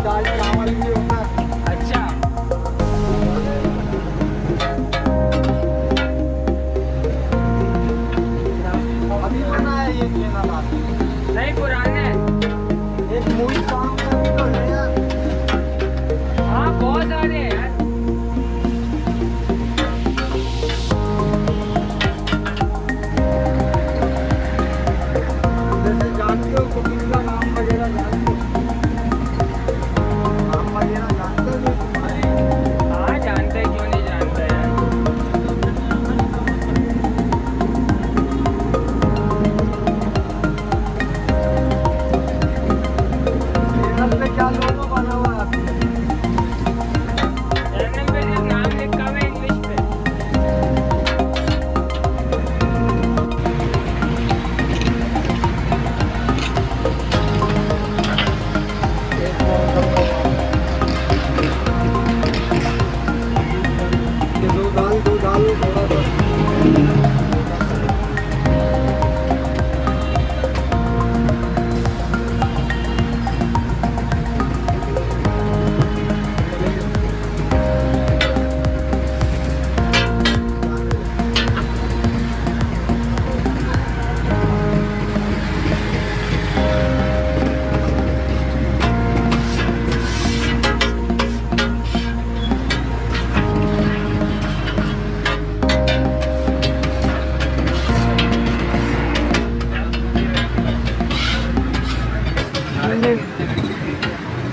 दाल चावल भी होता है। अच्छा अभी बना है ये चैनल आपकी? नहीं पुराने एक मूवी सॉन्ग में भी तो है यार। हाँ बहुत सारे हैं यार। जैसे जानते हो कुकिंग का नाम वगैरह जानते हो? नाम वगैरह जानते हो जो तुम्हारे? हाँ जानते हैं, क्यों नहीं जानते यार। चैनल पे क्या लोगो बना हुआ है आपके? चैनल पे सिर्फ नाम लिखा हुआ है इंग्लिश पे। ये दो डालो थोड़ा सा।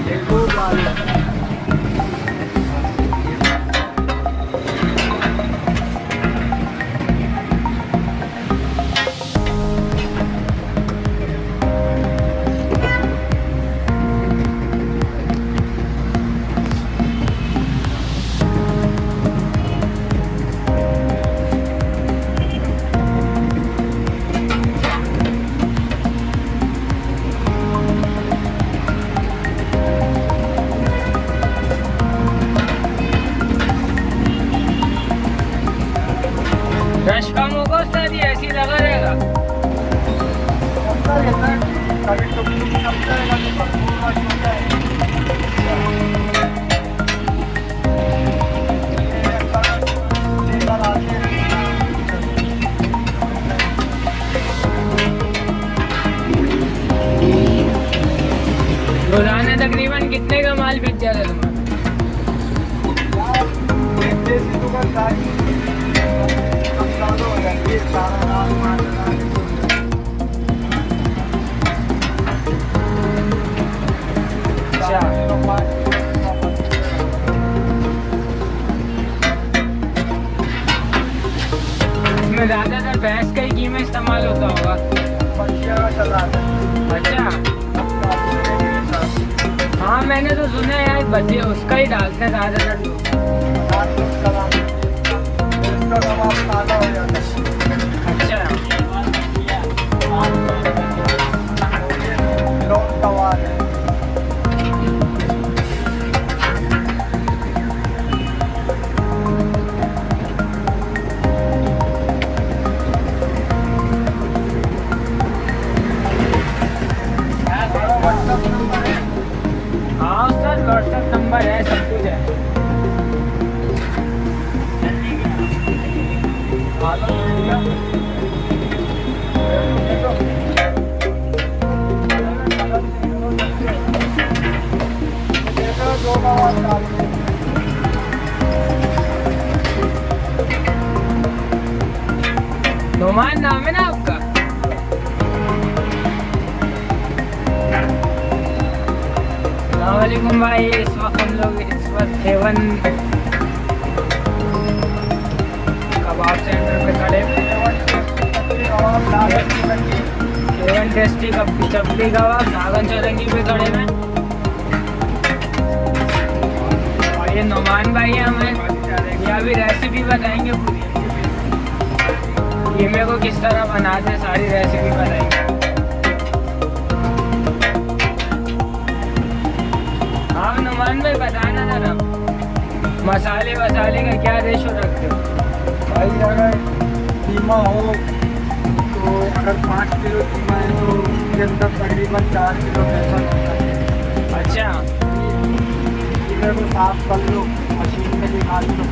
देखो डालो। रश कम होगा उससे भी ऐसी लगा रहेगा। चलता रहता है, कभी कभी चलता है, कभी भरपूर बात होता है। ये लेकर आते हैं। रोजाना तकरीबन कितने का माल बिक जाता है तुम्हारा? यार एक देसी दुकानदारी हम सालों हो जाती है, सारा माल माल लगा के। अच्छा इसमें ज्यादातर भैंस का ही घी में इस्तेमाल होता होगा। बच्चियाँ का चला आता है। अच्छा हाँ मैंने तो सुना है यार, बच्चे उसका ही डालते हैं ज्यादातर लोग। इसका कबाब ताज़ा हो जाता है। अच्छा लौंग कबाब है। हमारा व्हाट्सएप नंबर है। हाँ सर व्हाट्सएप नंबर है, सब कुछ है। नुमान नाम है ना आपका? अलैकुम भाई, इस वक्त हम लोग इस वक्त हेवन कबाब सेंटर पे खड़े हैं। हेवन टेस्टी चपली कबाब नागन चौरंगी पे खड़े हैं। और ये नुमान भाई है, हमें ये अभी रेसिपी बताएंगे पूरी। ये मेरे को किस तरह बनाते हैं सारी रेसिपी बताएंगे। हाँ नुमान भाई बताना जरा, मसाले वसाले का क्या रेशो रखते हो? भाई अगर कीमा हो तो अगर 5 किलो कीमा है तो उसके अंदर तकरीबन 4 किलो बेसन होता है। अच्छा साफ कर लो, मशीन में निकाल लो।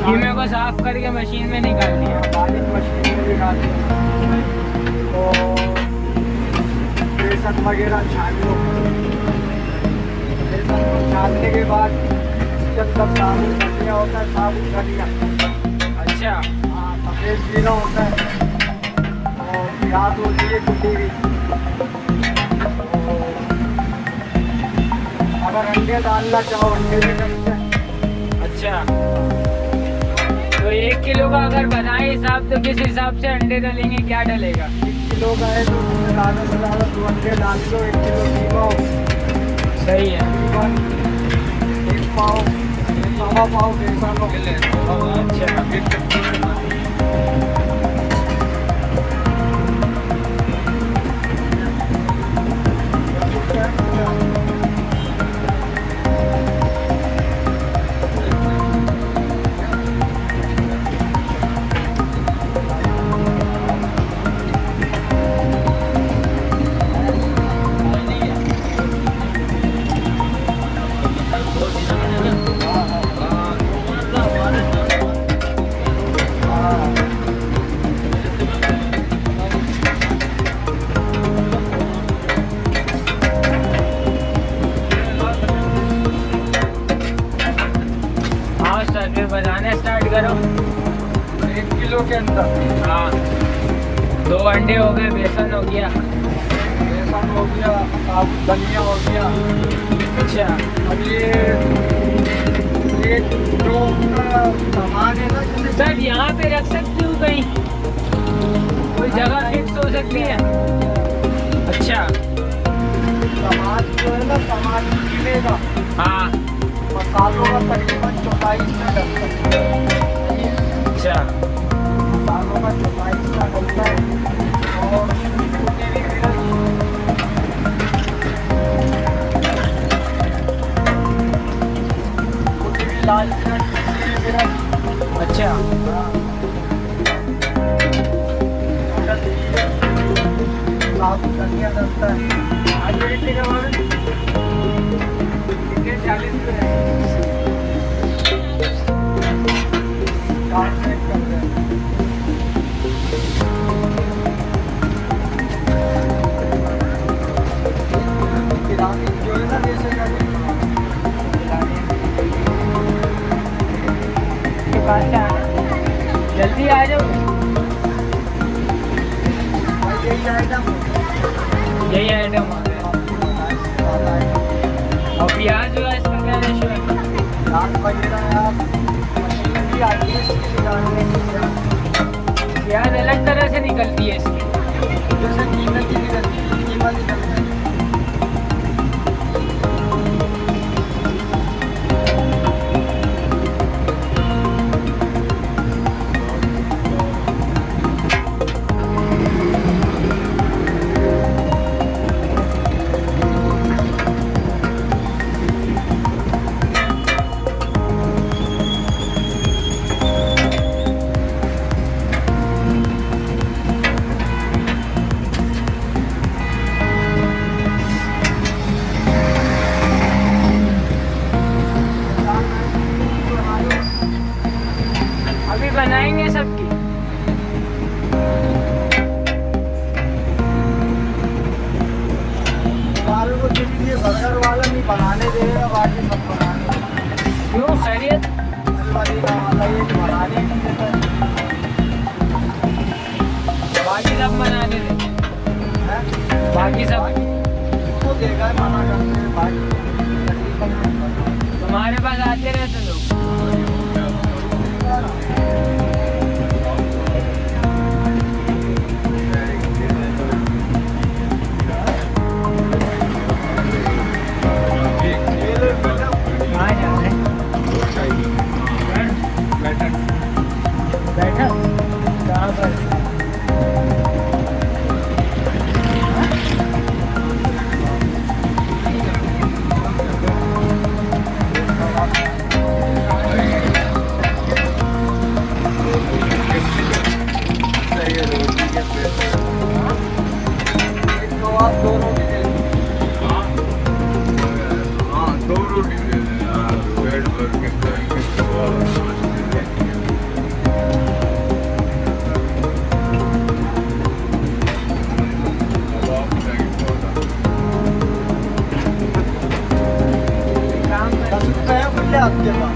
कीमे को साफ करके मशीन में निकाल दिया। मालिक मशीन में निकाल लो, तो बेसन वगैरह छान लो। बेसन को छानने के बाद इसके अंदर साबुन धनिया होता है, साबुन धनिया। अच्छा। हाँ, सफ़ेद जीरा होता है और प्याज होती है कुटी हुई। अगर अंडे डालना चाहो अंडे भी डलते हैं। अच्छा, तो 1 किलो का अगर बनाए हिसाब तो किस हिसाब से अंडे डलेंगे, क्या डलेगा? 1 किलो का है तो ज़्यादा से ज़्यादा 2 अंडे डाल लो। 1 किलो कीमा हो, सही है। कीमा 1 पाव, 1 पाव बेसन हो। अच्छा, हाँ सर, फिर बनाना स्टार्ट करो। 1 किलो के अंदर हाँ, 2 अंडे हो गए, बेसन हो गया, बेसन हो गया, साबुत धनिया हो गया। अच्छा, अब ये जो उसका सामान है ना, जैसे सर यहाँ पे रख सकती हूँ कहीं, कोई जगह फिक्स हो सकती है? अच्छा, सामान जो है ना, सामान मिलेगा। हाँ, मसालों का तकरीबन 24 में डलता है। अच्छा, मसालों का 24 में डलता है और कुटी हुई मिर्च, कुटी हुई लाल मिर्च, कुटी हुई मिर्च। अच्छा, साबुत धनिया डलता है। आज कितने का भाव है? कितने 40 में है। 60 में कर रहे हैं। किरानी जो है ना, जैसे दुकान से आना, जल्दी आ जाओ। यही आइटम यही आइटम आ गया। और प्याज व्याज का क्या रेशो है? दाल वगैरह यार मशीन भी आती है इसकी निकालने के लिए। प्याज अलग तरह से निकलती है इसकी। जैसे कीमत की निकलती है, कीमत निकलती है। ले आपके पास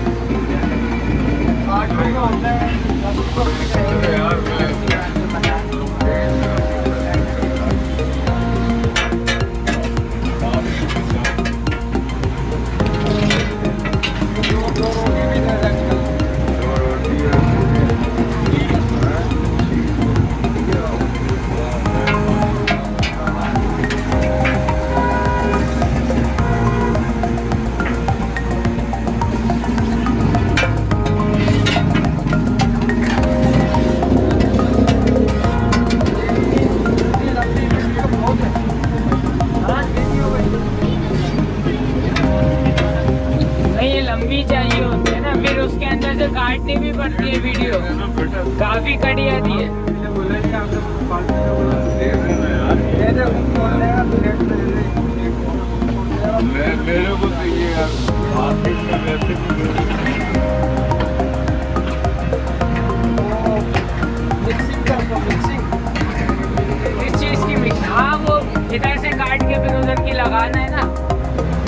8 रुपये होते हैं 10 रुपये नहीं, ये लंबी चाहिए होती है ना, फिर उसके अंदर से काटनी भी पड़ती है वीडियो, काफी कड़ी आती है। मेरे को तो ये यार मार्केट में वैसे भी मिक्सिंग कर दो मिक्सिंग इस चीज की मिक्स, हाँ वो इधर से काट के फिर उधर की लगाना है ना,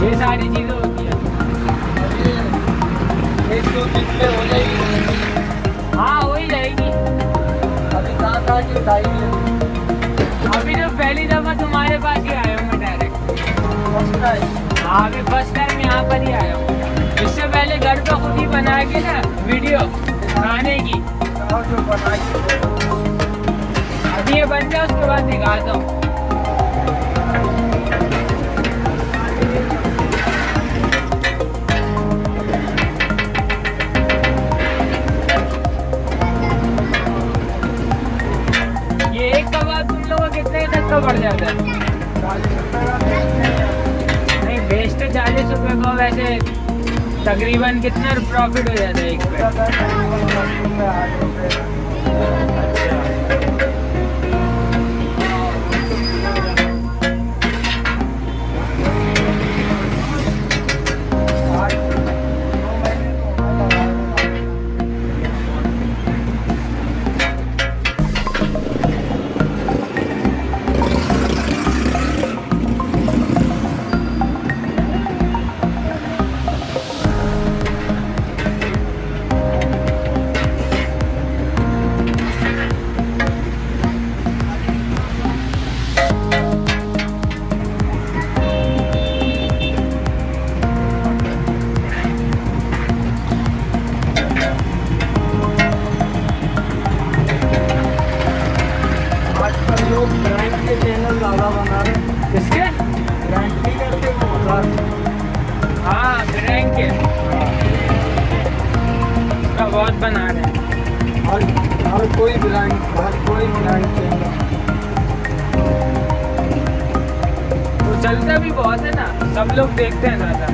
ये सारी चीजें होती है। 1-2 दिन में हो जाएगी। हाँ हो ही जाएगी। अभी कहाँ की उठाई है अभी तो पहली दफा तुम्हारे पास ही आया हूँ मैं डायरेक्ट। First time. हाँ अभी फर्स्ट टाइम यहाँ पर ही आया हूँ। इससे पहले घर पे खुद ही बना के ना वीडियो खाने की, और जो बनाई अभी ये बन जाए उसके बाद दिखाता हूँ। ये एक कबाब तुम लोगों को कितने तक का पड़ जाता है? 40 रुपये का बेचते हैं। नहीं बेच तो 40 रुपये का, वैसे तकरीबन कितना प्रॉफिट हो जाता है एक पे? 10 रुपये 8 रुपये। लोग ब्रांड के चैनल ज़्यादा बना रहे हैं। किसके? ब्रांड नहीं करते वो हाँ ब्रांड के उसका बहुत बना रहे हैं। हर कोई ब्रांड चैनल वो चलता भी बहुत है ना, सब लोग देखते हैं ज़्यादा।